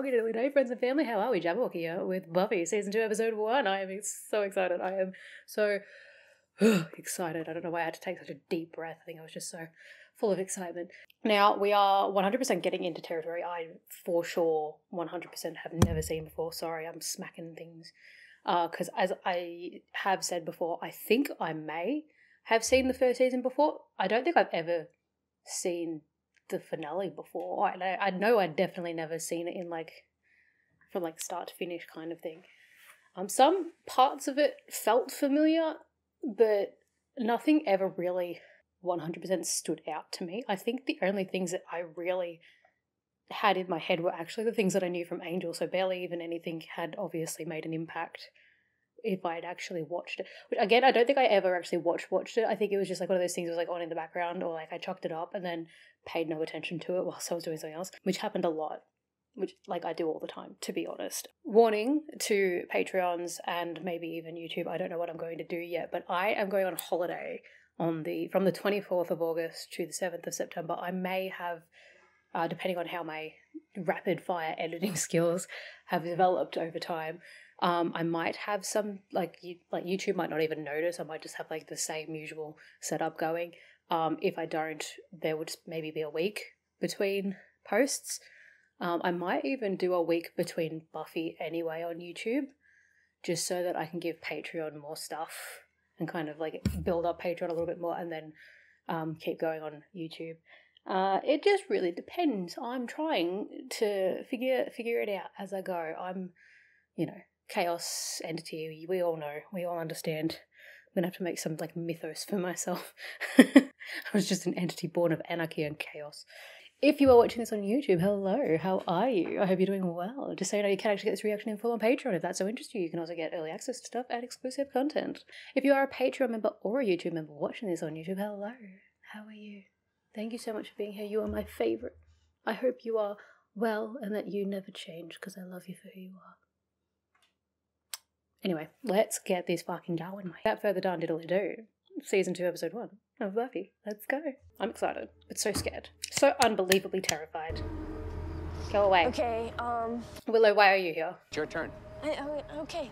happy diddly day, friends and family. How are we? Jabberwocky here with Buffy, Season 2, Episode 1. I am so excited. I am so excited. I don't know why I had to take such a deep breath. I think I was just so full of excitement. Now, we are 100% getting into territory I, for sure, 100% have never seen before. Sorry, I'm smacking things. Because as I have said before, I think I may have seen the first season before. I don't think I've ever seen the finale before. I know I'd definitely never seen it in from start to finish kind of thing. Some parts of it felt familiar, but nothing ever really 100% stood out to me. I think the only things that I really had in my head were actually the things that I knew from Angel, so barely even anything had obviously made an impact if I had actually watched it. Which, again, I don't think I ever actually watched it. I think it was just one of those things that was on in the background, or I chucked it up and then paid no attention to it whilst I was doing something else, which happened a lot, which I do all the time, to be honest. Warning to Patreons and maybe even YouTube, I don't know what I'm going to do yet, but I am going on holiday from the 24th of August to the 7th of September. I may have, depending on how my rapid fire editing skills have developed over time, I might have some, YouTube might not even notice. I might just have the same usual setup going. If I don't, there would maybe be a week between posts. I might even do a week between Buffy anyway on YouTube, just so that I can give Patreon more stuff and kind of build up Patreon a little bit more, and then keep going on YouTube. It just really depends. I'm trying to figure it out as I go. I'm, chaos entity. We all know. We all understand. I'm gonna have to make some mythos for myself. I was just an entity born of anarchy and chaos. If you are watching this on YouTube, hello, how are you? I hope you're doing well. Just so you know, you can actually get this reaction in full on Patreon if that so interests you. You can also get early access to stuff and exclusive content. If you are a Patreon member or a YouTube member watching this on YouTube, hello, how are you? Thank you so much for being here. You are my favourite. I hope you are well and that you never change, because I love you for who you are. Anyway, let's get this fucking going. Without further ado, Season 2, Episode 1 of Buffy. Let's go. I'm excited, but so scared. So unbelievably terrified. Go away. Okay, Willow, why are you here? It's your turn. Okay.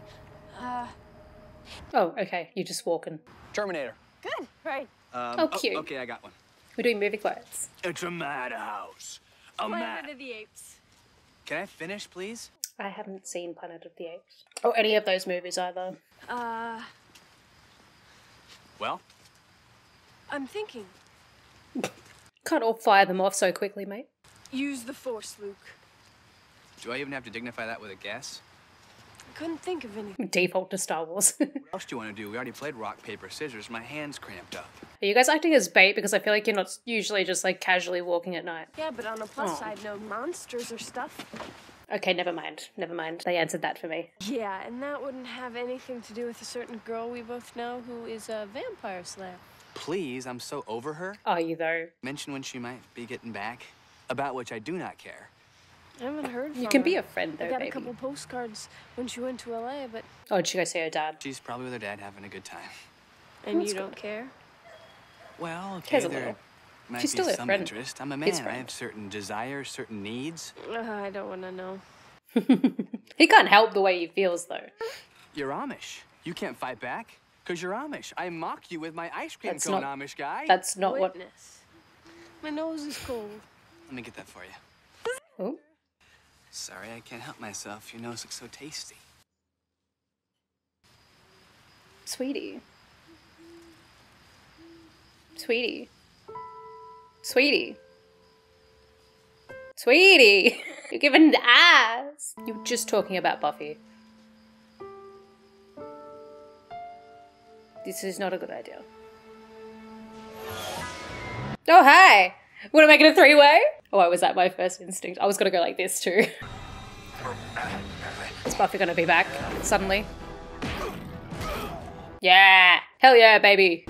Oh, okay. You're just walking. Terminator. Good, right. Oh, cute. Okay, I got one. We're doing movie quotes. It's a madhouse. Planet of the Apes. Can I finish, please? I haven't seen Planet of the Apes. Or any of those movies either. Well? I'm thinking. Can't all fire them off so quickly, mate. Use the Force, Luke. Do I even have to dignify that with a guess? I couldn't think of anything. Default to Star Wars. What else do you want to do? We already played rock, paper, scissors. My hand's cramped up. Are you guys acting as bait? Because I feel like you're not usually just casually walking at night. Yeah, but on a plus side, no monsters or stuff. Okay, never mind. They answered that for me. Yeah, and that wouldn't have anything to do with a certain girl we both know who is a vampire slayer. Please, I'm so over her. Are you, though? Mention when she might be getting back, about which I do not care. I haven't heard from her. You can be a friend, though, I got baby. a couple postcards when she went to LA, but... Oh, did she go see her dad? She's probably with her dad having a good time. And That's you don't good. care? Well, okay, Cares a there little. might She's be still a some friend. interest. I'm a His man. I friend. have certain desires, certain needs. I don't want to know. He can't help the way he feels, though. You're Amish. You can't fight back, because you're Amish. I mock you with my ice cream That's cone, not- Amish guy. That's not what... Witness. My nose is cold. Let me get that for you. Oh. Sorry, I can't help myself. Your nose looks so tasty. Sweetie. Sweetie. Sweetie. Sweetie! You're giving the ass! You were just talking about Buffy. This is not a good idea. Oh, hi! Want to make it a three-way? Oh, was that my first instinct? I was gonna go like this too. Is Buffy gonna be back suddenly? Yeah! Hell yeah, baby!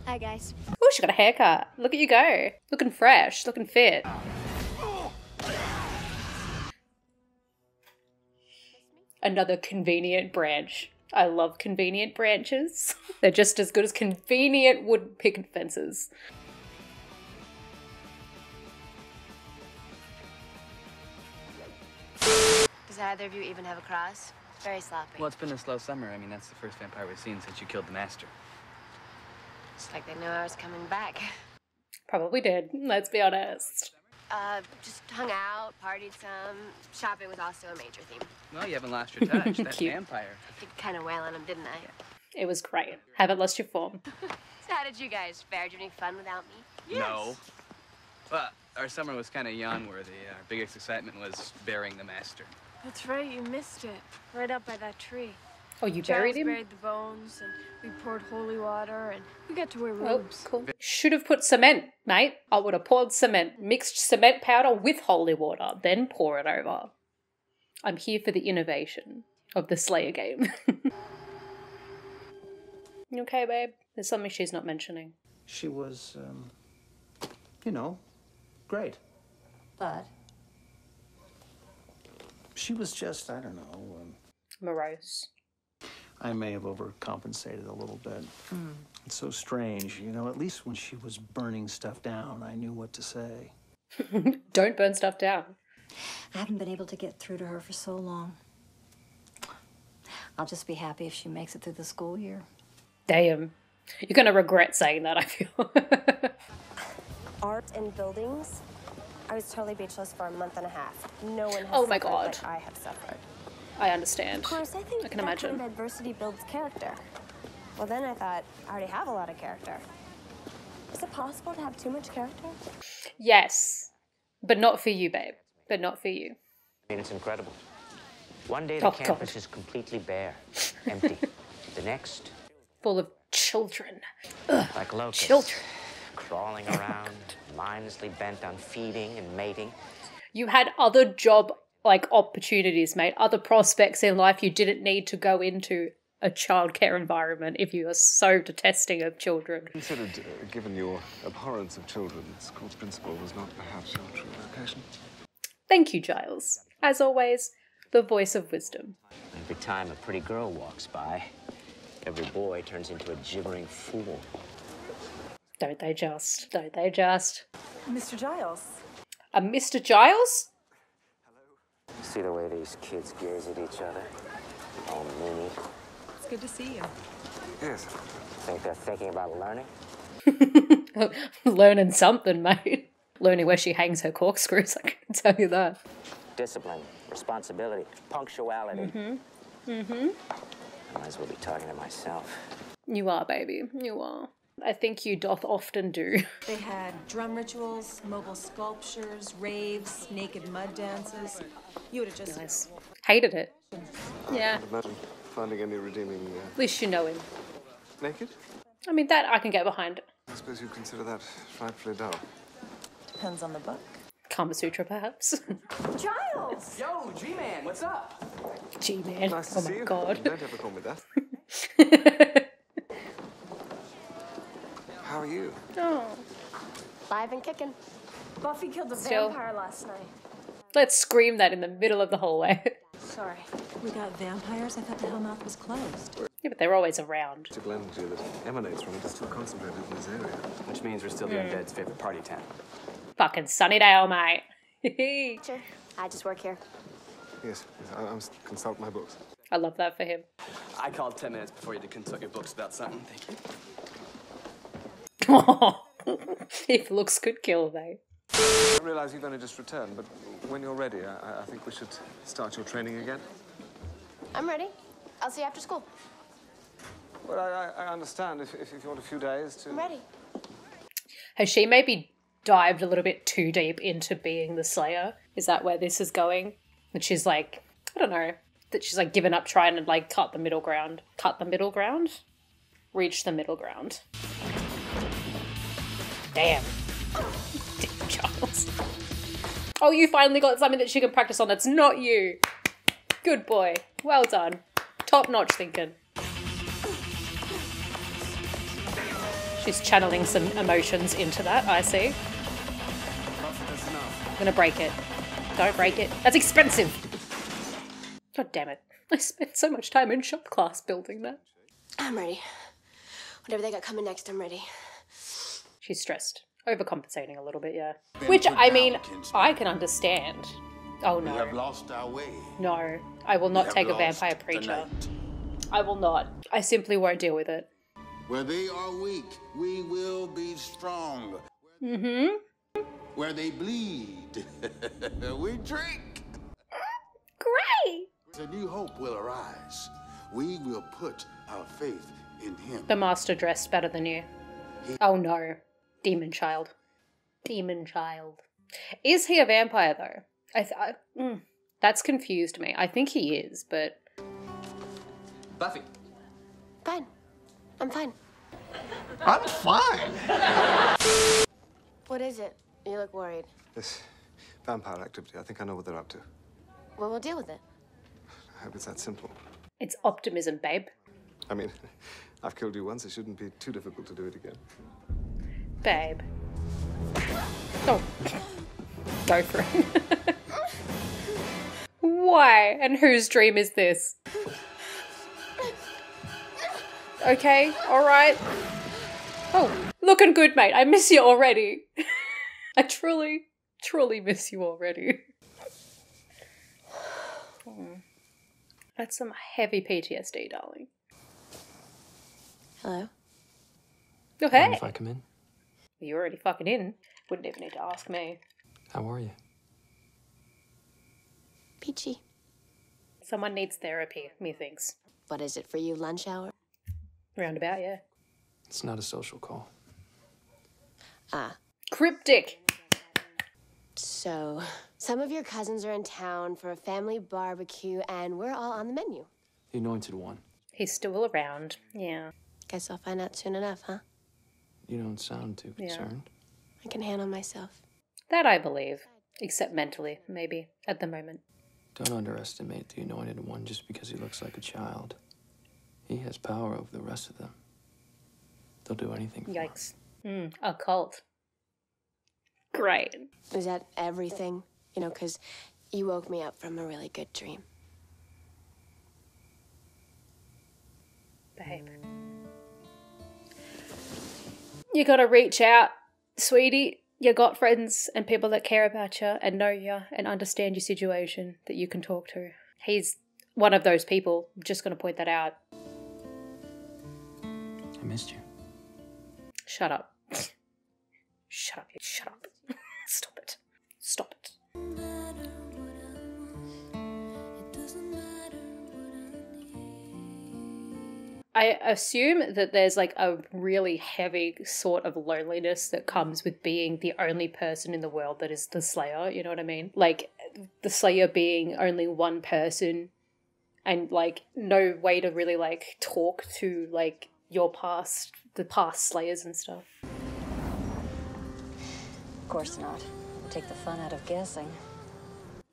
Hi, guys. Oh, she got a haircut. Look at you go. Looking fresh, looking fit. Another convenient branch. I love convenient branches. They're just as good as convenient wood picket fences. Does either of you even have a cross? Very sloppy. Well, it's been a slow summer. I mean, that's the first vampire we've seen since you killed the master. It's like they knew I was coming back. Probably did, let's be honest. Just hung out, partied some. Shopping was also a major theme. Well, you haven't lost your touch. That Cute. vampire. I did kind of wail on him, didn't I? It was great. Haven't lost your form. So how did you guys fare? Did you have any fun without me? No. Well, our summer was kind of yawn-worthy. Our biggest excitement was burying the master. That's right, you missed it. Right up by that tree. Oh, you buried Giles him? buried the bones, and we poured holy water, and we got to wear Oh, robes. cool. Should have put cement, mate. I would have poured cement, mixed cement powder with holy water, then pour it over. I'm here for the innovation of the Slayer game. You okay, babe? There's something she's not mentioning. She was, you know, great. But She was just, I don't know, Morose. I may have overcompensated a little bit. It's so strange, you know, at least when she was burning stuff down, I knew what to say. Don't burn stuff down. I haven't been able to get through to her for so long. I'll just be happy if she makes it through the school year. Damn. You're going to regret saying that, I feel. Art and buildings, I was totally beachless for a month and a half. No one has Oh my suffered God. like I have suffered. I understand. Of course, I think I can that imagine. kind of adversity builds character. Well, then I thought, I already have a lot of character. Is it possible to have too much character? Yes. But not for you, babe. But not for you. I mean, it's incredible. One day the Oh, campus God. is completely bare, empty. The next, Full of children. like locusts, Children. crawling around, mindlessly bent on feeding and mating. You had other job opportunities, mate. Other prospects in life. You didn't need to go into a childcare environment if you are so detesting of children. Considered, given your abhorrence of children, the school's principal was not perhaps your true vocation. Thank you, Giles. As always, the voice of wisdom. Every time a pretty girl walks by, every boy turns into a gibbering fool. Don't they just? Don't they just? Mr. Giles. A Mr. Giles? See the way these kids gaze at each other? All moony. It's good to see you. Yes. Think they're thinking about learning? Learning something, mate. Learning where she hangs her corkscrews, I can tell you that. Discipline, responsibility, punctuality. I might as well be talking to myself. You are, baby. You are. I think you doth often do. They had drum rituals, mobile sculptures, raves, naked mud dances. You would have just... Nice. Hated it. Yeah. I'd imagine finding any redeeming At least you know him. naked? I mean, that I can get behind. I suppose you consider that frightfully dull. Depends on the book. Kama Sutra, perhaps. Giles! Yo, G-Man, what's up? G-Man. Nice to Oh see my you. god. Don't ever call me that. How are you? Oh. Live and kicking. Buffy killed a Still. vampire last night. Let's scream that in the middle of the hallway. Sorry. We got vampires? I thought the Hellmouth was closed. Yeah, but they're always around. The energy that emanates from it is still concentrated in this area. Which means we're still the undead's favorite party town. Fucking Sunnydale, mate. Sure. I just work here. Yes, I must consult my books. I love that for him. I called 10 minutes before you to consult your books about something. Thank you. If looks could kill, though. I realize you've only just returned, but when you're ready, I think we should start your training again. I'm ready. I'll see you after school. Well, I understand if you want a few days to... I'm ready. Has she maybe dived a little bit too deep into being the Slayer? Is that where this is going? That she's like, I don't know, that she's like given up trying to like cut the middle ground. Cut the middle ground? Reach the middle ground. Damn. Damn, Charles. Oh, you finally got something that she can practice on that's not you. Good boy. Well done. Top-notch thinking. She's channeling some emotions into that, I see. I'm gonna break it. Don't break it. That's expensive! God damn it. I spent so much time in shop class building that. I'm ready. Whatever they got coming next, I'm ready. She's stressed. Overcompensating a little bit, yeah. Which, I mean, I can understand. Oh We no. have lost our way. No. I will not We take a have lost vampire the preacher. night. I will not. I simply won't deal with it. Where they are weak, we will be strong. Mm-hmm. Where they bleed, we drink. Great! A new hope will arise. We will put our faith in him. The master dressed better than you. Oh no. Demon child. Demon child. Is he a vampire though? That's confused me. I think he is, but... Buffy. Fine. I'm fine. I'm fine. What is it? You look worried. This vampire activity, I think I know what they're up to. Well, we'll deal with it. I hope it's that simple. It's optimism, babe. I mean, I've killed you once. It shouldn't be too difficult to do it again. Babe. Oh. Go for it. Why? And whose dream is this? Okay, alright. Oh, looking good, mate. I miss you already. I truly, truly miss you already. That's some heavy PTSD, darling. Hello? Oh, hey. Mind if I come in? You're already fucking in. Wouldn't even need to ask me. How are you? Peachy. Someone needs therapy, methinks. What is it for you, lunch hour? Roundabout, yeah. It's not a social call. Ah. Cryptic. So, some of your cousins are in town for a family barbecue, and we're all on the menu. The anointed one. He's still around, yeah. Guess I'll find out soon enough, huh? You don't sound too concerned. I can handle myself. That I believe. Except mentally, maybe, at the moment. Don't underestimate the anointed one just because he looks like a child. He has power over the rest of them. They'll do anything for him. Yikes. A cult. Great. Is that everything? You know, because you woke me up from a really good dream. Babe. You gotta reach out, sweetie. You got friends and people that care about you and know you and understand your situation that you can talk to. He's one of those people. I'm just gonna point that out. I missed you. Shut up. Shut up. Shut up. Stop it. Stop it. I assume that there's like a really heavy sort of loneliness that comes with being the only person in the world that is the Slayer, you know what I mean? Like the Slayer being only one person and like no way to really like talk to like your past, the past Slayers and stuff. Of course not. Take the fun out of guessing.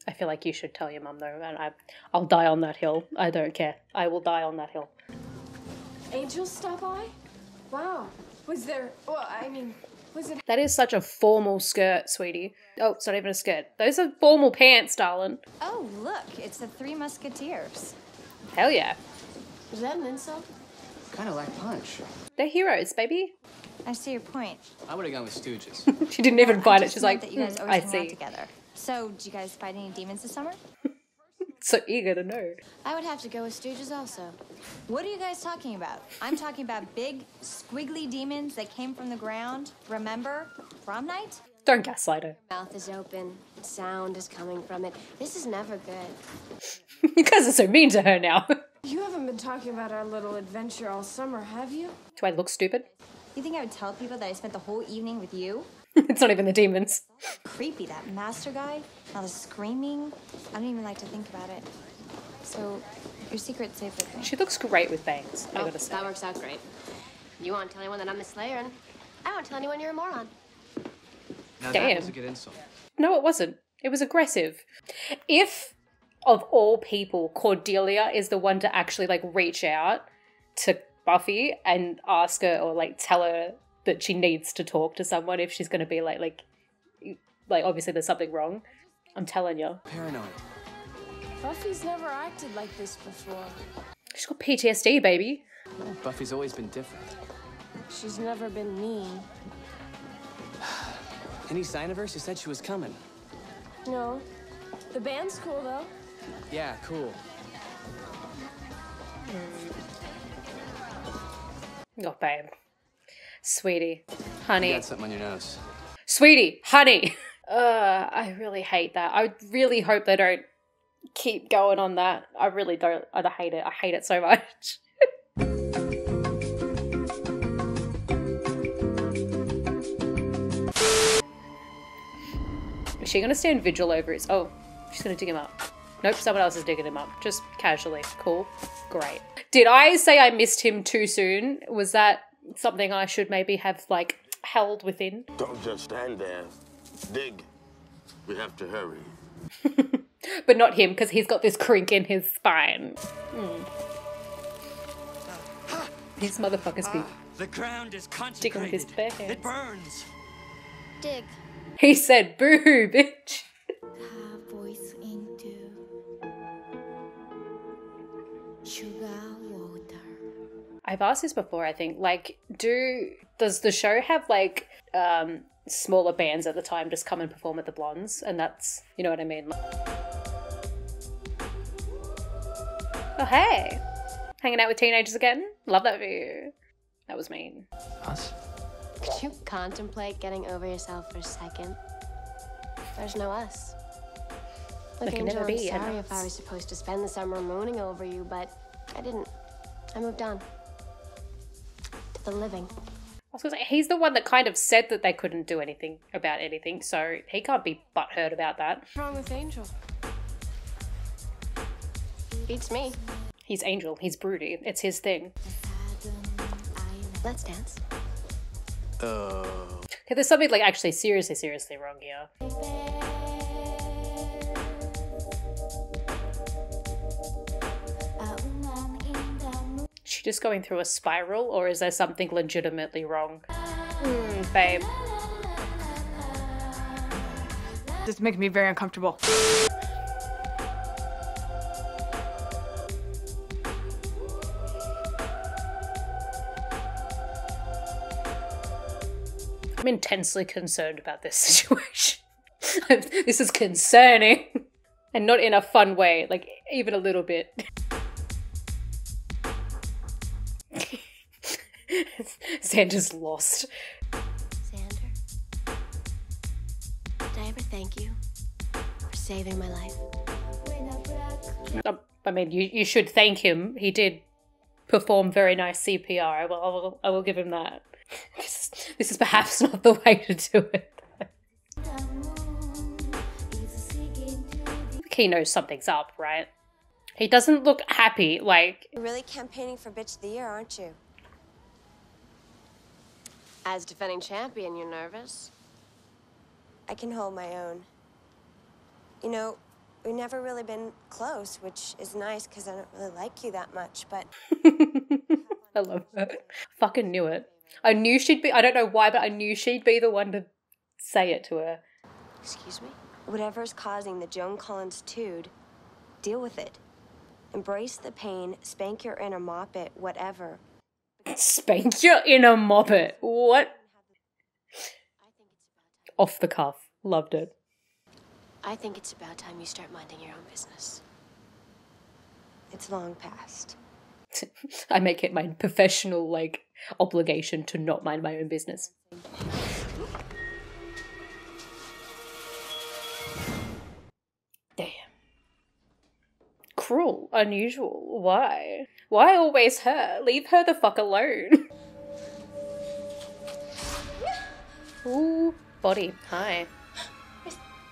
I feel like you should tell your mum though, and I'll die on that hill. I don't care. I will die on that hill. Angels stop by? Wow. Was it... That is such a formal skirt, sweetie. Oh, it's not even a skirt. Those are formal pants, darling. Oh, look, it's the Three Musketeers. Hell yeah. Is that an insult? Kind of like punch. They're heroes, baby. I see your point. I would have gone with Stooges. She didn't even find it. Just She's meant like, that you guys I always hang see. out together. So, did you guys fight any demons this summer? So eager to know. I would have to go with Stooges also. What are you guys talking about? I'm talking about big, squiggly demons that came from the ground. Remember? Prom night? Don't gaslight her. Mouth is open. Sound is coming from it. This is never good. You guys are so mean to her now. You haven't been talking about our little adventure all summer, have you? Do I look stupid? You think I would tell people that I spent the whole evening with you? It's not even the demons. Creepy, that master guy. All the screaming. I don't even like to think about it. So, your secret's safe with me. She looks great with bangs, I Oh, gotta say. that works out great. You won't tell anyone that I'm the Slayer, and I won't tell anyone you're a moron. Now Damn. that was a good insult. No, it wasn't. It was aggressive. If, of all people, Cordelia is the one to actually, like, reach out to Buffy and ask her or, like, tell her that she needs to talk to someone if she's gonna be, like, obviously there's something wrong. I'm telling you. Paranoid. Buffy's never acted like this before. She's got PTSD, baby. Well, Buffy's always been different. She's never been mean. Any sign of her? She said she was coming. No. The band's cool, though. Yeah, cool. Oh, babe. Sweetie. Honey. You got something on your nose. Sweetie. Honey. I really hate that. I really hope they don't keep going on that. I really don't. I hate it. I hate it so much. Is she gonna stand vigil over his... Oh, she's gonna dig him up. Nope, someone else is digging him up. Just casually. Cool. Great. Did I say I missed him too soon? Was that something I should maybe have, like, held within? Don't just stand there. Dig. We have to hurry. But not him, because he's got this crink in his spine. These motherfuckers be the ground is digging with his bare hands. It burns. Dig. He said, boo, bitch. voice into sugar water. I've asked this before, I think. Like, does the show have, like, smaller bands at the time just come and perform at the Blondes? And that's, you know what I mean? Oh, hey. Hanging out with teenagers again? Love that for you. That was mean. Us? Could you contemplate getting over yourself for a second? There's no us. Look, There can Angel, never I'm be an sorry if I us. was supposed to spend the summer mooning over you, but I didn't. I moved on. To the living. I was gonna say, he's the one that kind of said that they couldn't do anything about anything, so he can't be butthurt about that. What's wrong with Angel? Beats me. He's Angel. He's broody. It's his thing. Let's dance. Okay, there's something, like, actually seriously wrong here. Is she just going through a spiral, or is there something legitimately wrong? Babe. This is making me very uncomfortable. I'm intensely concerned about this situation. This is concerning. And not in a fun way, like, even a little bit. Xander's lost. Xander, did I ever thank you for saving my life? I mean, you should thank him. He did perform very nice CPR. I will give him that. This is perhaps not the way to do it. He knows something's up, right? He doesn't look happy, like... You're really campaigning for Bitch of the Year, aren't you? As defending champion, you're nervous? I can hold my own. You know, we've never really been close, which is nice because I don't really like you that much, but... I love her. Fucking knew it. I knew she'd be... I don't know why, but I knew she'd be the one to say it to her. Excuse me? Whatever's causing the Joan Collins tude, deal with it. Embrace the pain, spank your inner moppet, whatever. Spank your inner moppet. What? Off the cuff. Loved it. I think it's about time you start minding your own business. It's long past. I make it my professional, like, obligation to not mind my own business. Damn. Cruel. Unusual. Why? Why always her? Leave her the fuck alone. Ooh, body. Hi.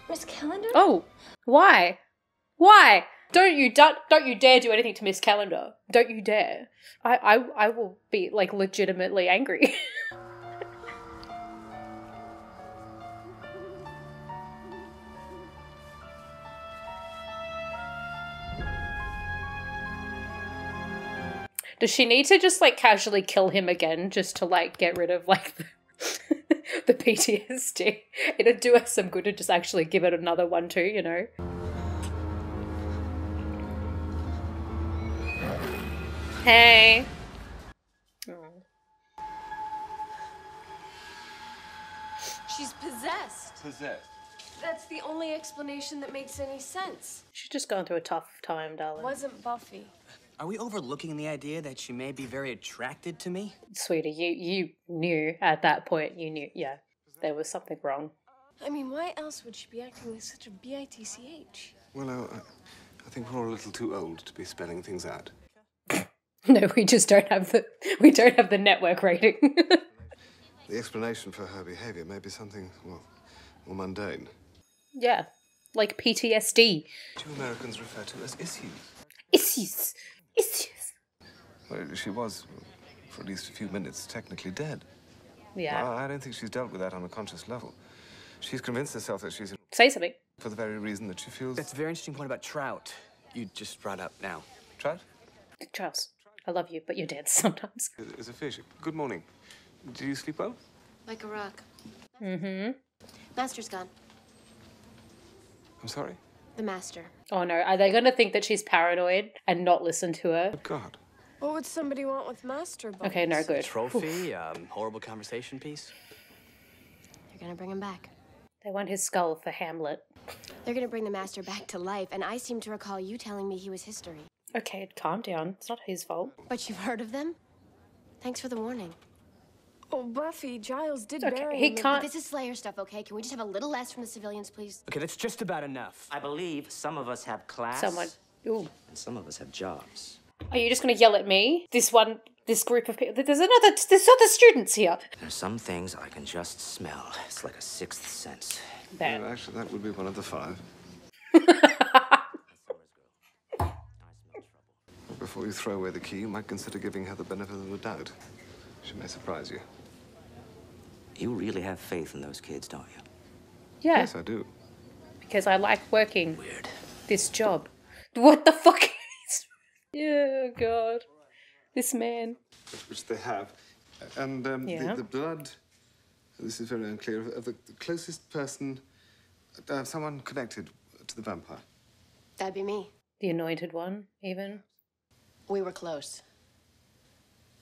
Miss Calendar? Oh, why? Why? Don't you dare do anything to Miss Calendar. Don't you dare. I will be, like, legitimately angry. Does she need to just, like, casually kill him again just to, like, get rid of, like, the PTSD? It'd do us some good to just actually give it another one too, you know? Hey. She's possessed. Possessed. That's the only explanation that makes any sense. She's just going through a tough time, darling. Wasn't Buffy. Are we overlooking the idea that she may be very attracted to me? Sweetie, you knew at that point, you knew, yeah, there was something wrong. I mean, why else would she be acting like such a bitch? Well, I think we're all a little too old to be spelling things out. No, we just don't have the network rating. The explanation for her behaviour may be something, well, more mundane. Yeah, like PTSD. Which you Americans refer to as issues. Issues. Well, she was, for at least a few minutes, technically dead. Yeah. I don't think she's dealt with that on a conscious level. She's convinced herself that she's... Say something. For the very reason that she feels... That's a very interesting point about Trout you just brought up now. Trout? Charles, I love you, but you're dead sometimes. Is a fish. Good morning. Did you sleep well? Like a rock. Mm-hmm. Master's gone. I'm sorry? The master. Oh no, are they going to think that she's paranoid and not listen to her? Good God. What would somebody want with Master Bones? Okay, no good. Trophy, horrible conversation piece. They're gonna bring him back. They want his skull for Hamlet. They're gonna bring the master back to life, and I seem to recall you telling me he was history. Okay, calm down. It's not his fault. But you've heard of them? Thanks for the warning. Oh, Buffy, Giles did Okay, bury he him. can't- This is Slayer stuff, okay? Can we just have a little less from the civilians, please? Okay, that's just about enough. I believe some of us have class. Someone. Ooh. And some of us have jobs. Are you just going to yell at me? This group of people. There's other students here. There's some things I can just smell. It's like a sixth sense. Bad. Well, actually, that would be one of the 5. Before you throw away the key, you might consider giving her the benefit of the doubt. She may surprise you. You really have faith in those kids, don't you? Yeah. Yes, I do. Because I like working this job. What the fuck is... Yeah, God. This man. Which they have. And Yeah. the blood, this is very unclear, of the closest person, someone connected to the vampire. That'd be me. The anointed one, even. We were close.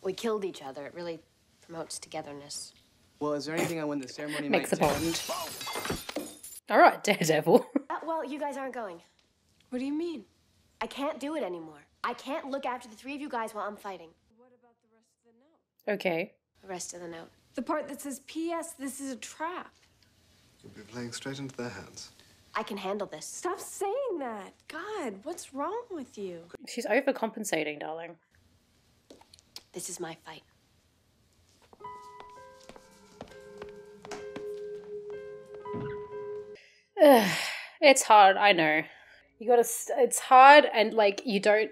We killed each other. It really promotes togetherness. Well, is there anything on when the ceremony Makes might a bond. All right, Daredevil. Well, you guys aren't going. What do you mean? I can't do it anymore. I can't look after the 3 of you guys while I'm fighting. What about the rest of the note? Okay. The rest of the note. The part that says, P.S., this is a trap. You'll be playing straight into their hands. I can handle this. Stop saying that. God, what's wrong with you? She's overcompensating, darling. This is my fight. It's hard, I know. You gotta... It's hard and, like, you don't...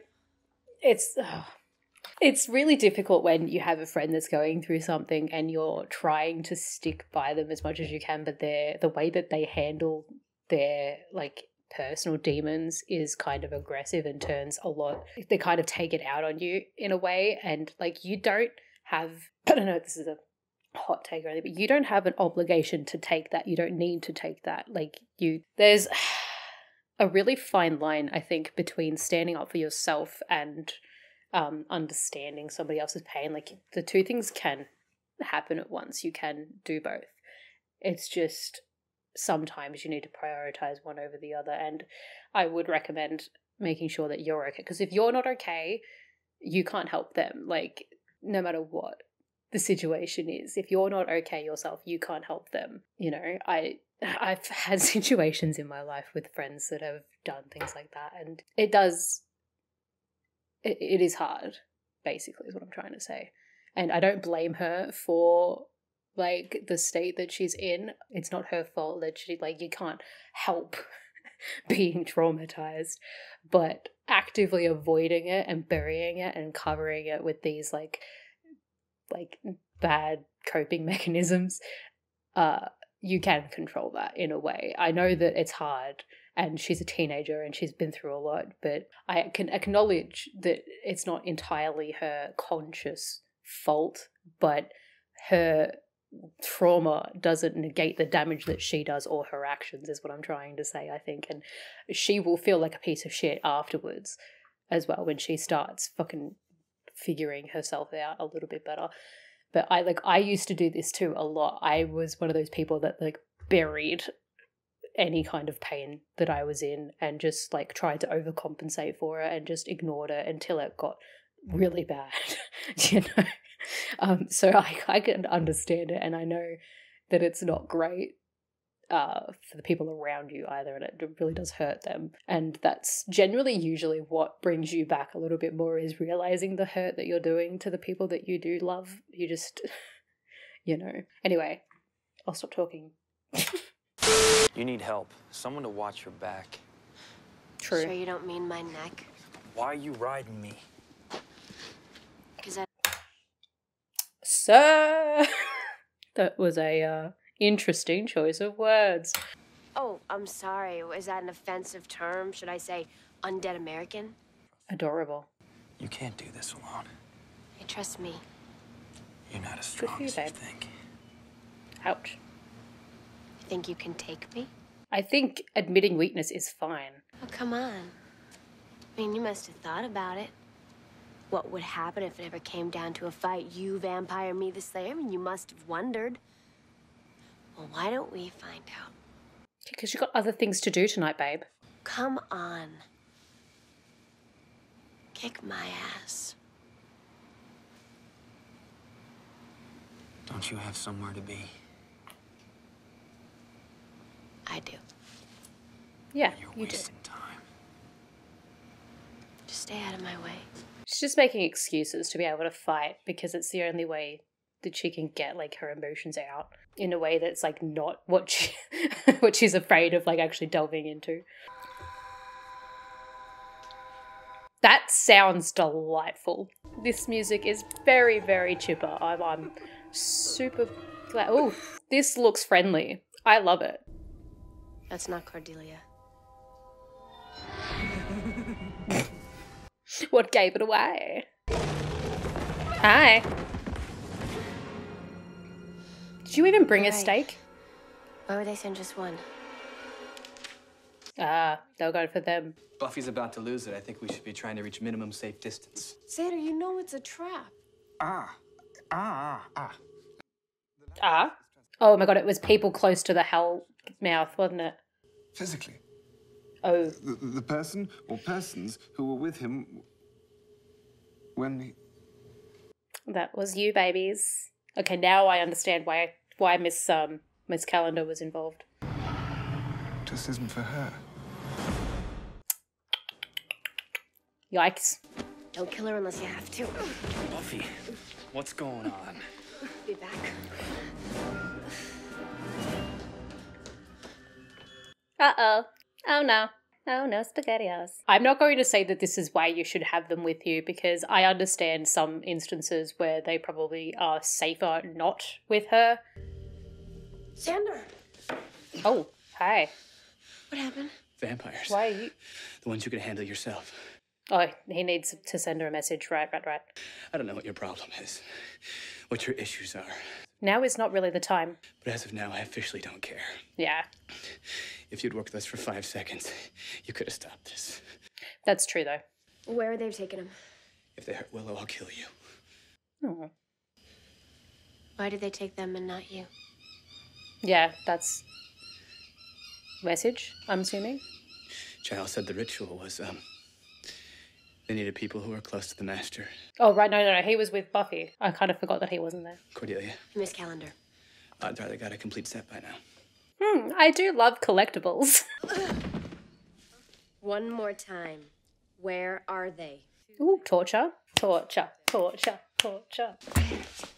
It's really difficult when you have a friend that's going through something and you're trying to stick by them as much as you can, but the way that they handle their, like, personal demons is kind of aggressive and turns a lot... They kind of take it out on you in a way, and, like, you don't have... I don't know if this is a hot take or anything, but you don't have an obligation to take that. You don't need to take that. Like, there's a really fine line, I think, between standing up for yourself and understanding somebody else's pain. Like, the two things can happen at once. You can do both. It's just sometimes you need to prioritize one over the other, and I would recommend making sure that you're okay, because if you're not okay, you can't help them. Like, no matter what the situation is, if you're not okay yourself, you can't help them. You know, I've had situations in my life with friends that have done things like that, and it is hard, basically, is what I'm trying to say. And I don't blame her for, like, the state that she's in. It's not her fault that she, like, you can't help being traumatized, but actively avoiding it and burying it and covering it with these, like bad coping mechanisms, you can control that in a way. I know that it's hard, and she's a teenager and she's been through a lot, but I can acknowledge that it's not entirely her conscious fault, but her trauma doesn't negate the damage that she does or her actions, is what I'm trying to say, I think. And she will feel like a piece of shit afterwards as well when she starts fucking figuring herself out a little bit better. But I used to do this too a lot. I was one of those people that, like, buried any kind of pain that I was in and just like tried to overcompensate for it and just ignored it until it got really bad, you know. So I can understand it, and I know that it's not great for the people around you either, and it really does hurt them. And that's generally usually what brings you back a little bit more, is realizing the hurt that you're doing to the people that you do love. You just, you know. Anyway, I'll stop talking. You need help. Someone to watch your back. True. Sure you don't mean my neck? Why are you riding me? Because I... So, that was a interesting choice of words. Oh, I'm sorry. Is that an offensive term? Should I say undead American? Adorable. You can't do this alone. Hey, trust me. You're not as strong as you think. Ouch. You think you can take me? I think admitting weakness is fine. Oh, come on. I mean, you must have thought about it. What would happen if it ever came down to a fight? You vampire, me the Slayer? I mean, you must have wondered. Well, why don't we find out? Because you've got other things to do tonight, babe. Come on. Kick my ass. Don't you have somewhere to be? I do. Yeah, You're you do. wasting time. Just stay out of my way. She's just making excuses to be able to fight because it's the only way that she can get like her emotions out in a way that's like not what she what she's afraid of like actually delving into. That sounds delightful. This music is very, very chipper. I'm super glad. Oh, this looks friendly. I love it. That's not Cordelia. What gave it away? Hi. Did you even bring a steak? Why would they send just one? Ah, they'll go for them. Buffy's about to lose it. I think we should be trying to reach minimum safe distance. Xander, you know it's a trap. Ah? Oh my god, it was people close to the hell mouth, wasn't it? Physically. Oh. The person or persons who were with him when he... That was you, babies. Okay, now I understand why Miss Calendar was involved. Just isn't for her. Yikes. Don't kill her unless you have to. Buffy, what's going on? Be back. Uh-oh. Oh no. Oh no, SpaghettiOs. I'm not going to say that this is why you should have them with you, because I understand some instances where they probably are safer not with her. Xander! Oh, hi. What happened? Vampires. Why are you... The ones you can handle yourself. Oh, he needs to send her a message. Right. I don't know what your problem is, what your issues are. Now is not really the time. But as of now, I officially don't care. Yeah. If you'd worked with us for 5 seconds, you could have stopped this. That's true, though. Where are they taking him? If they hurt Willow, I'll kill you. Oh. Why did they take them and not you? Yeah, that's... message, I'm assuming? Giles said the ritual was, they needed people who were close to the Master. Oh, right, no, he was with Buffy. I kind of forgot that he wasn't there. Cordelia. Miss Calendar. Odds are they got a complete set by now. I do love collectibles. One more time. Where are they? Ooh, torture.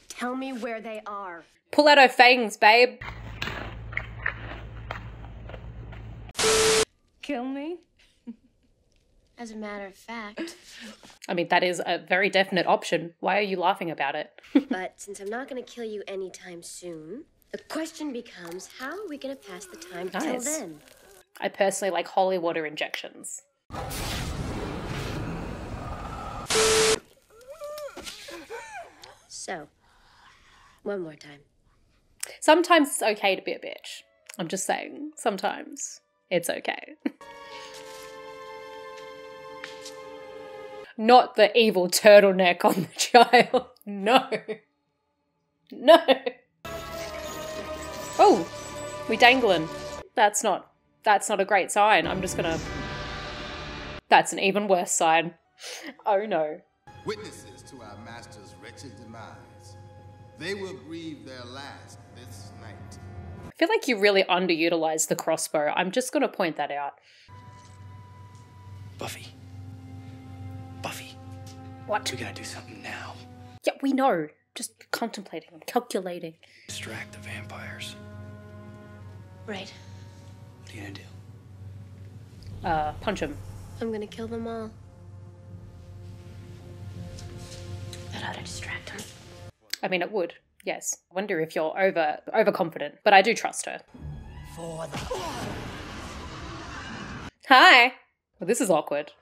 Tell me where they are. Pull out her fangs, babe. Kill me? As a matter of fact. I mean, that is a very definite option. Why are you laughing about it? But since I'm not going to kill you anytime soon, the question becomes, how are we going to pass the time till Nice. then? I personally like holy water injections. So, one more time. Sometimes it's okay to be a bitch. I'm just saying, sometimes it's okay. Not the evil turtleneck on the child. No. No. Oh, we dangling. That's not That's not a great sign. I'm just gonna... That's an even worse sign. Oh no. Witnesses to our master's wretched demise. They will grieve their last this night. I feel like you really underutilized the crossbow. I'm just gonna point that out. Buffy. Buffy. What? We gotta do something now. Yeah, we know. Just contemplating and calculating. Distract the vampires. Right. What are you gonna do? Punch him. I'm gonna kill them all. That ought to distract him. I mean, it would. Yes. I wonder if you're overconfident, but I do trust her. For the... Hi. Well, this is awkward.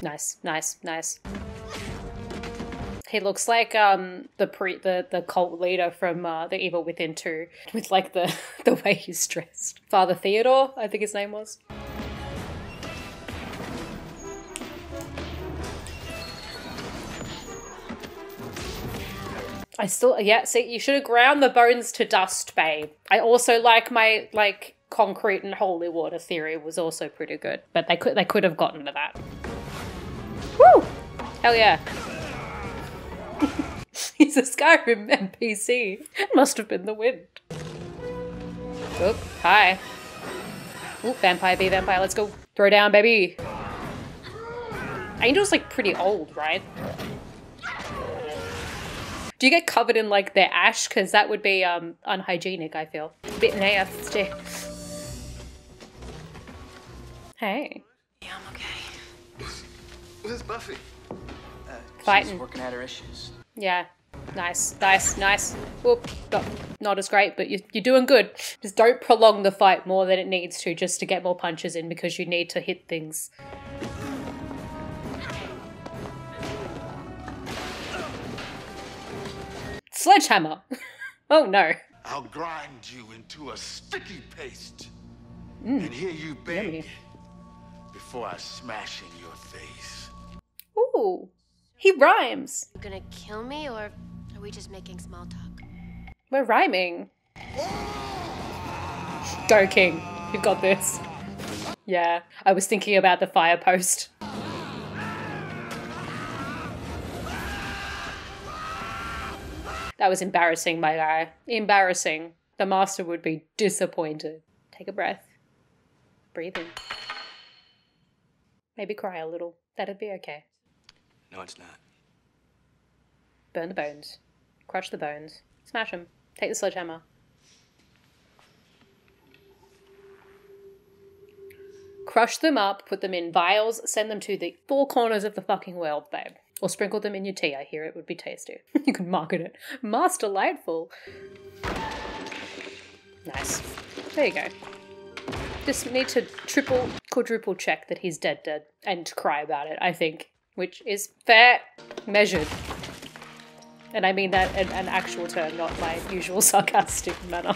Nice, nice, nice. He looks like the cult leader from The Evil Within 2, with like the way he's dressed. Father Theodore, I think his name was. I still, yeah, see, you should have ground the bones to dust, babe. I also like my, like, concrete and holy water theory was also pretty good. But they could have gotten to that. Woo! Hell yeah. He's a Skyrim NPC. It must have been the wind. Oop, hi. Oop, vampire, be vampire, let's go. Throw down, baby. Angel's like pretty old, right? Do you get covered in like their ash? Because that would be unhygienic, I feel. A bit nasty. Hey. Yeah, I'm okay. Where's Buffy? Fighting. She's working out her issues. Yeah. Nice, nice, nice. Whoop. Not as great, but you're doing good. Just don't prolong the fight more than it needs to just to get more punches in because you need to hit things. Sledgehammer. Oh no. I'll grind you into a sticky paste. And hear you beg yummy. before I smash in your face. Ooh. He rhymes. You gonna kill me, or are we just making small talk? We're rhyming. Go King. You've got this. Yeah. I was thinking about the fire post. That was embarrassing, my guy. Embarrassing. The master would be disappointed. Take a breath. Breathe in. Maybe cry a little. That'd be okay. No, it's not. Burn the bones. Crush the bones. Smash them. Take the sledgehammer. Crush them up, put them in vials, send them to the four corners of the fucking world, babe. Or sprinkle them in your tea. I hear it would be tasty. You can market it. Master delightful. Nice. There you go. Just need to triple, quadruple check that he's dead, and cry about it, I think. Which is fair, measured. And I mean that in an actual term, not my usual sarcastic manner.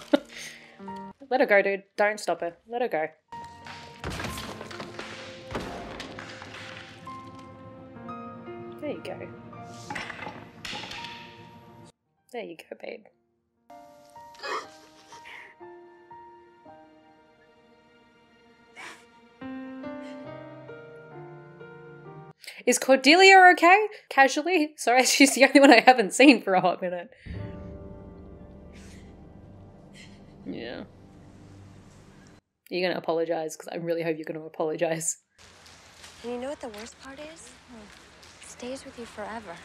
Let her go, dude. Don't stop her. Let her go. There you go. There you go, babe. Is Cordelia okay? Casually? Sorry, she's the only one I haven't seen for a hot minute. Yeah. You're gonna apologize, because I really hope you're gonna apologize. And you know what the worst part is? It stays with you forever.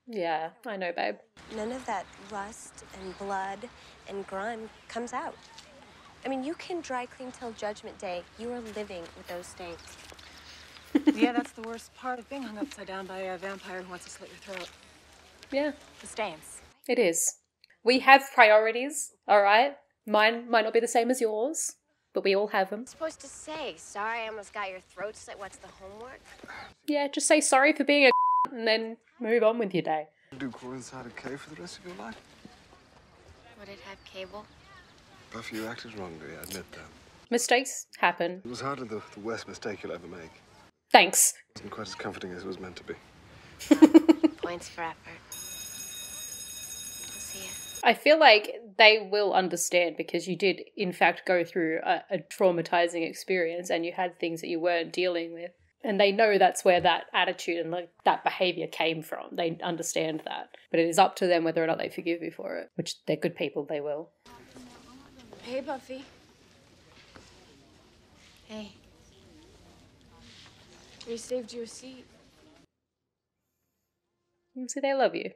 Yeah, I know, babe. None of that rust and blood and grime comes out. I mean, you can dry clean till Judgment Day. You are living with those stains. Yeah, that's the worst part of being hung upside down by a vampire who wants to slit your throat. Yeah. The stains. It is. We have priorities, alright? Mine might not be the same as yours, but we all have them. I'm supposed to say, sorry, I almost got your throat slit. What's the homework? Yeah, just say sorry for being a and then move on with your day. Do crawl inside a cave for the rest of your life? Would it have cable? Buffy, you acted wrongly, I admit that. Mistakes happen. It was hardly the worst mistake you'll ever make. Thanks. It wasn't quite as comforting as it was meant to be. Points for effort. I'll see ya. I feel like they will understand because you did, in fact, go through a traumatizing experience and you had things that you weren't dealing with. And they know that's where that attitude and like that behaviour came from. They understand that. But it is up to them whether or not they forgive you for it, which they're good people, they will. Hey, Buffy. Hey. We saved you a seat. See, they love you.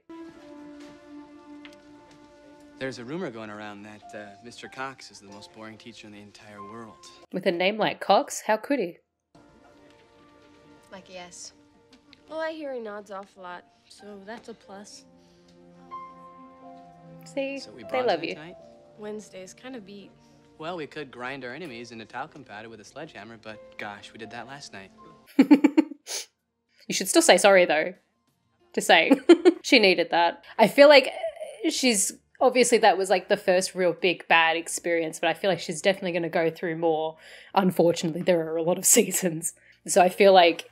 There's a rumor going around that Mr. Cox is the most boring teacher in the entire world. With a name like Cox, how could he? Like, yes. Well, I hear he nods off a lot, so that's a plus. See, So we they bronze love night you. tonight? Wednesday's kind of beat. Well, we could grind our enemies into talcum powder with a sledgehammer, but gosh, we did that last night. You should still say sorry, though. Just saying. She needed that. I feel like she's... Obviously, that was like the first real big bad experience, but I feel like she's definitely going to go through more. Unfortunately, there are a lot of seasons. So I feel like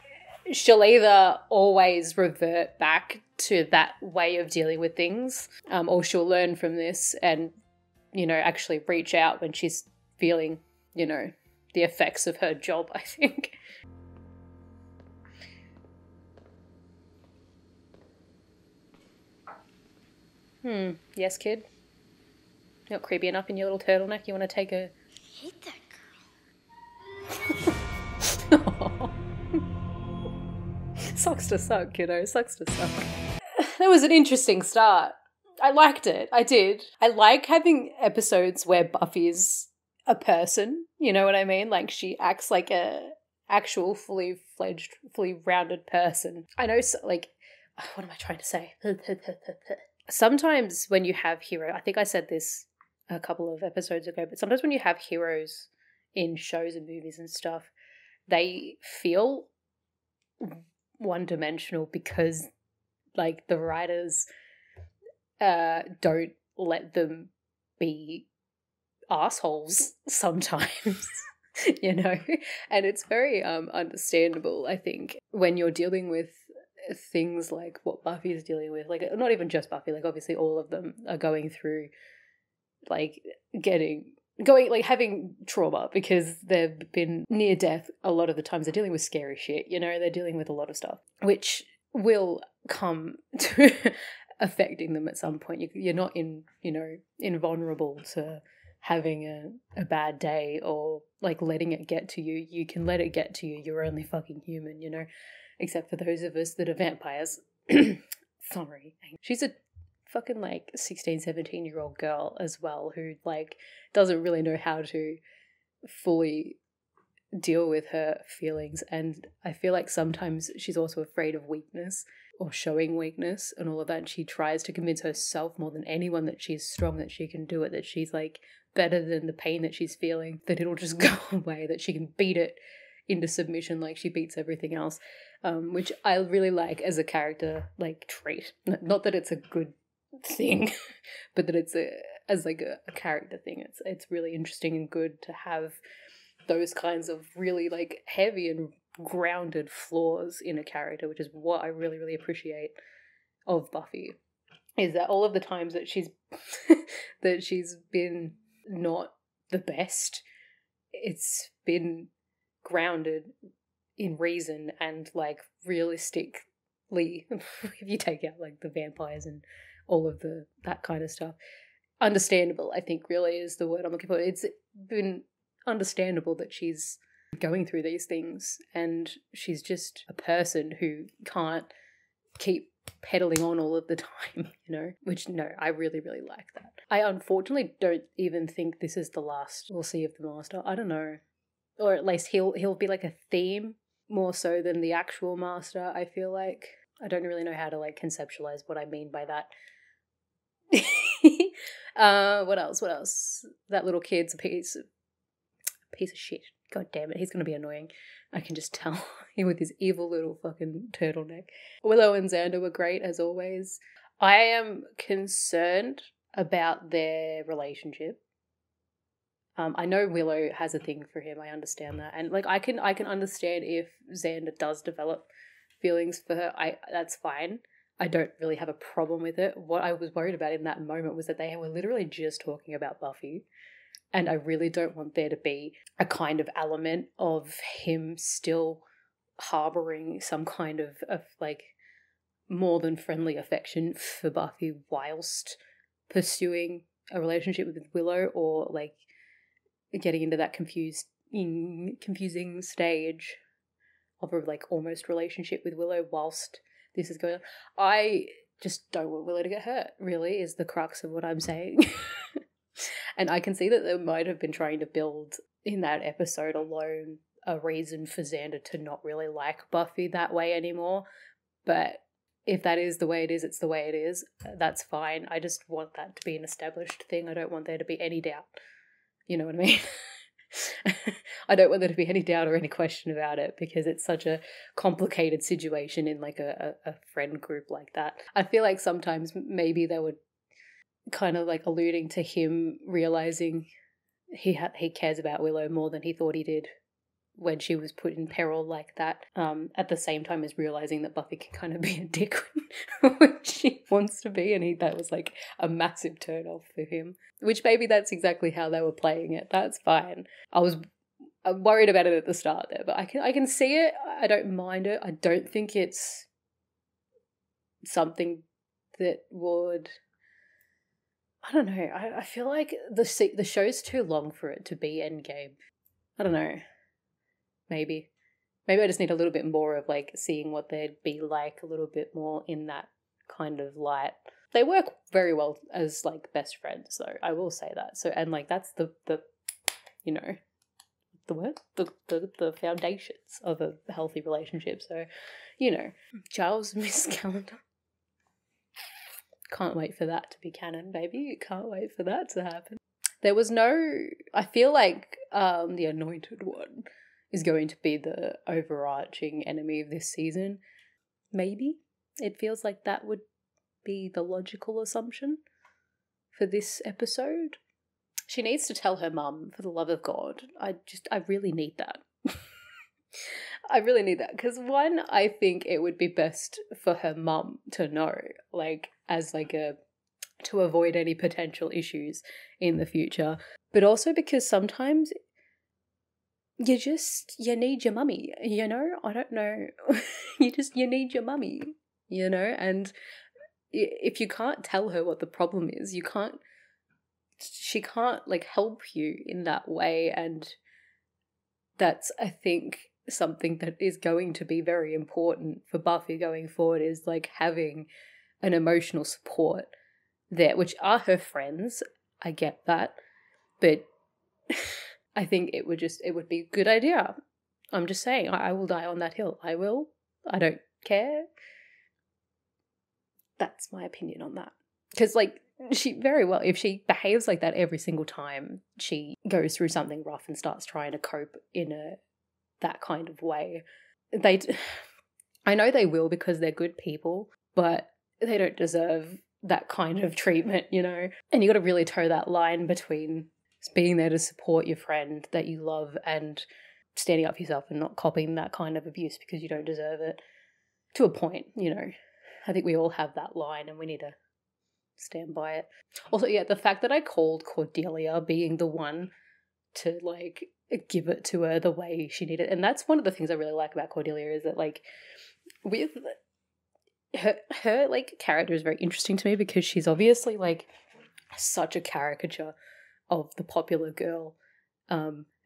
she'll either always revert back to that way of dealing with things, or she'll learn from this and, you know, actually reach out when she's feeling, you know, the effects of her job, I think. Yes, kid? Not creepy enough in your little turtleneck? You want to take a... I hate that girl. Sucks to suck, kiddo. Sucks to suck. That was an interesting start. I liked it. I did. I like having episodes where Buffy's a person. You know what I mean? Like, she acts like a actual fully fledged, fully rounded person. I know, like... What am I trying to say? Sometimes when you have hero, I think I said this a couple of episodes ago, but sometimes when you have heroes in shows and movies and stuff, they feel one-dimensional because, like, the writers don't let them be assholes sometimes, you know? And it's very understandable, I think, when you're dealing with things like what Buffy is dealing with, like not even just Buffy, like obviously all of them are going through like having trauma because they've been near death a lot of the times. They're dealing with scary shit, you know, they're dealing with a lot of stuff which will come to affecting them at some point. You're not invulnerable to having a bad day or like letting it get to you. You can let it get to you. You're only fucking human, you know. Except for those of us that are vampires. Sorry. She's a fucking like 16, 17-year-old girl as well who like doesn't really know how to fully deal with her feelings. And I feel like sometimes she's also afraid of weakness or showing weakness and all of that. And she tries to convince herself more than anyone that she's strong, that she can do it, that she's like better than the pain that she's feeling, that it'll just go away, that she can beat it into submission like she beats everything else, which I really like as a character like trait. Not that it's a good thing, but that it's as a character thing. It's really interesting and good to have those kinds of really like heavy and grounded flaws in a character, which is what I really, really appreciate of Buffy. Is that all of the times that she's that she's been not the best, it's been grounded in reason and like realistically, if you take out like the vampires and all of that kind of stuff, understandable, I think really is the word I'm looking for. It's been understandable that she's going through these things and she's just a person who can't keep pedaling on all of the time, you know, which no, I really, really like that. I unfortunately don't even think this is the last we'll see of the Master. I don't know. Or at least he'll be like a theme more so than the actual Master, I feel like. I don't really know how to like conceptualize what I mean by that. What else? That little kid's a piece of shit. God damn it, he's going to be annoying. I can just tell. With his evil little fucking turtleneck. Willow and Xander were great, as always. I am concerned about their relationship. I know Willow has a thing for him. I understand that. And like I can understand if Xander does develop feelings for her. That's fine. I don't really have a problem with it. What I was worried about in that moment was that they were literally just talking about Buffy. And I really don't want there to be a kind of element of him still harboring some kind of like more than friendly affection for Buffy whilst pursuing a relationship with Willow, or like getting into that confusing stage of a like almost relationship with Willow whilst this is going on. I just don't want Willow to get hurt, really, is the crux of what I'm saying. And I can see that they might have been trying to build in that episode alone a reason for Xander to not really like Buffy that way anymore. But if that is the way it is, it's the way it is. That's fine. I just want that to be an established thing. I don't want there to be any doubt. You know what I mean? I don't want there to be any doubt or any question about it, because it's such a complicated situation in like a friend group like that. I feel like sometimes maybe they were kind of like alluding to him realizing he cares about Willow more than he thought he did when she was put in peril like that, at the same time as realizing that Buffy can kind of be a dick when she wants to be, and that was like a massive turn off for him, which maybe that's exactly how they were playing it. That's fine. I'm worried about it at the start there, but I can see it. I don't mind it. I don't think it's something that would, I don't know. I feel like the show's too long for it to be Endgame. I don't know. Maybe I just need a little bit more of like seeing what they'd be like a little bit more in that kind of light. They work very well as like best friends, though. I will say that. So, and like that's the you know, the word, the foundations of a healthy relationship. So, you know, Giles and Miss Calendar. Can't wait for that to be canon, baby. Can't wait for that to happen. There was I feel like the Anointed One is going to be the overarching enemy of this season. Maybe. It feels like that would be the logical assumption for this episode. She needs to tell her mum, for the love of God. I really need that. I really need that. Because one, I think it would be best for her mum to know, like, as like to avoid any potential issues in the future. But also because sometimes you need your mummy, you know? I don't know. you need your mummy, you know? And if you can't tell her what the problem is, she can't like help you in that way. And that's, I think, something that is going to be very important for Buffy going forward, is like having an emotional support there, which are her friends. I get that. But I think it would be a good idea. I'm just saying, I will die on that hill. I will. I don't care. That's my opinion on that. Because, like, she very well, if she behaves like that every single time she goes through something rough and starts trying to cope in that kind of way, I know they will, because they're good people, but they don't deserve that kind of treatment, you know? And you got to really toe that line between being there to support your friend that you love and standing up for yourself and not copying that kind of abuse because you don't deserve it, to a point, you know. I think we all have that line and we need to stand by it. Also, yeah, the fact that I called Cordelia being the one to, like, give it to her the way she needed. And that's one of the things I really like about Cordelia, is that, like, with her like, character is very interesting to me, because she's obviously, like, such a caricature of the popular girl,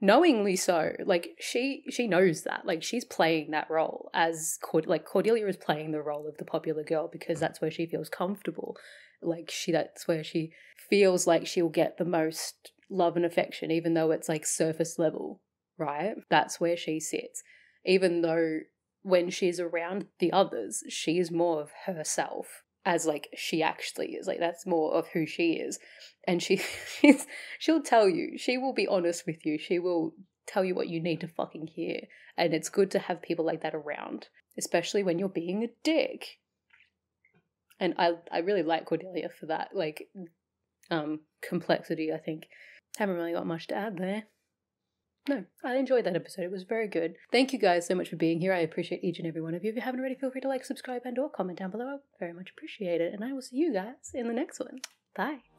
knowingly so. Like, she knows that, like, she's playing that role as Cordelia is playing the role of the popular girl because that's where she feels comfortable. Like, that's where she feels like she'll get the most love and affection, even though it's like surface level, right? That's where she sits, even though when she's around the others, she is more of herself, as like she actually is. Like, that's more of who she is. And she'll tell you, she will be honest with you, she will tell you what you need to fucking hear. And it's good to have people like that around, especially when you're being a dick. And I really like Cordelia for that, like, complexity, I think. Haven't really got much to add there. No, I enjoyed that episode. It was very good. Thank you guys so much for being here. I appreciate each and every one of you. If you haven't already, feel free to like, subscribe, and or comment down below. I very much appreciate it. And I will see you guys in the next one. Bye.